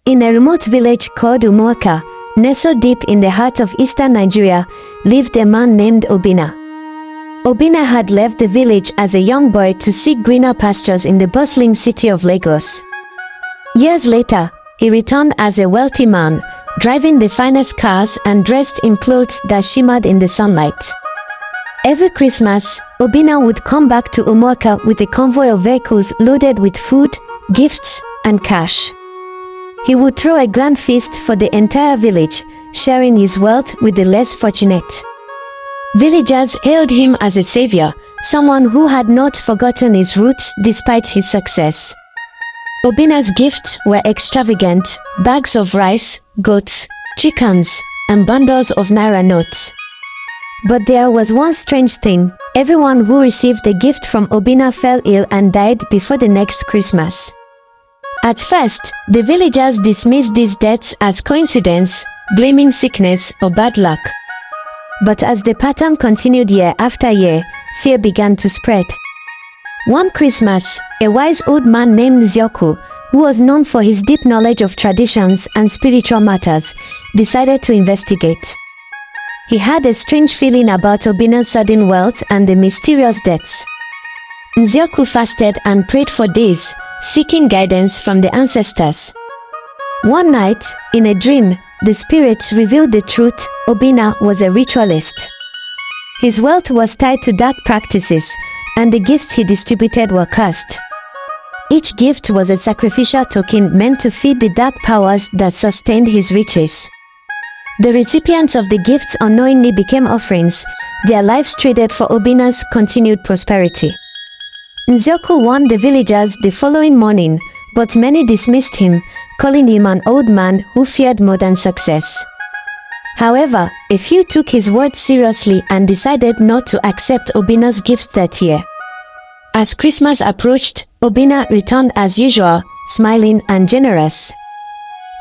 In a remote village called Umuoka, nestled deep in the heart of eastern Nigeria, lived a man named Obinna. Obinna had left the village as a young boy to seek greener pastures in the bustling city of Lagos. Years later, he returned as a wealthy man, driving the finest cars and dressed in clothes that shimmered in the sunlight. Every Christmas, Obinna would come back to Umuoka with a convoy of vehicles loaded with food, gifts, and cash. He would throw a grand feast for the entire village, sharing his wealth with the less fortunate. Villagers hailed him as a savior, someone who had not forgotten his roots despite his success. Obinna's gifts were extravagant: bags of rice, goats, chickens, and bundles of naira notes. But there was one strange thing: everyone who received a gift from Obinna fell ill and died before the next Christmas. At first, the villagers dismissed these deaths as coincidence, blaming sickness or bad luck. But as the pattern continued year after year, fear began to spread. One Christmas, a wise old man named Nzioku, who was known for his deep knowledge of traditions and spiritual matters, decided to investigate. He had a strange feeling about Obinna's sudden wealth and the mysterious deaths. Nzioku fasted and prayed for days, seeking guidance from the ancestors. One night, in a dream, the spirits revealed the truth: Obinna was a ritualist. His wealth was tied to dark practices, and the gifts he distributed were cursed. Each gift was a sacrificial token meant to feed the dark powers that sustained his riches. The recipients of the gifts unknowingly became offerings, their lives traded for Obinna's continued prosperity. Nzioku warned the villagers the following morning, but many dismissed him, calling him an old man who feared modern success. However, a few took his words seriously and decided not to accept Obinna's gifts that year. As Christmas approached, Obinna returned as usual, smiling and generous.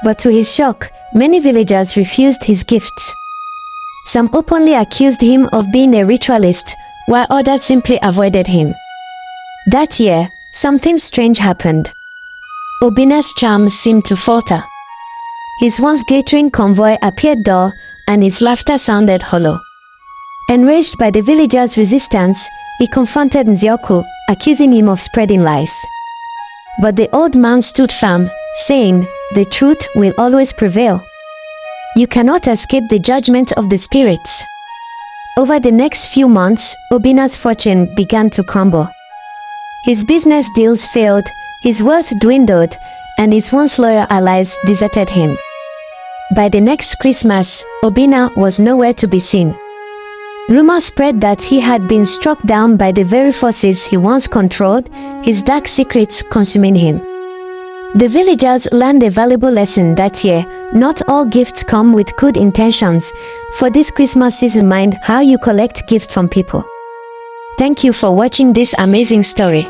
But to his shock, many villagers refused his gifts. Some openly accused him of being a ritualist, while others simply avoided him. That year, something strange happened. Obinna's charm seemed to falter. His once glittering convoy appeared dull, and his laughter sounded hollow. Enraged by the villagers' resistance, he confronted Nzioku, accusing him of spreading lies. But the old man stood firm, saying, "The truth will always prevail. You cannot escape the judgment of the spirits." Over the next few months, Obinna's fortune began to crumble. His business deals failed, his wealth dwindled, and his once loyal allies deserted him. By the next Christmas, Obinna was nowhere to be seen. Rumors spread that he had been struck down by the very forces he once controlled, his dark secrets consuming him. The villagers learned a valuable lesson that year: not all gifts come with good intentions. For this Christmas season, mind how you collect gifts from people. Thank you for watching this amazing story.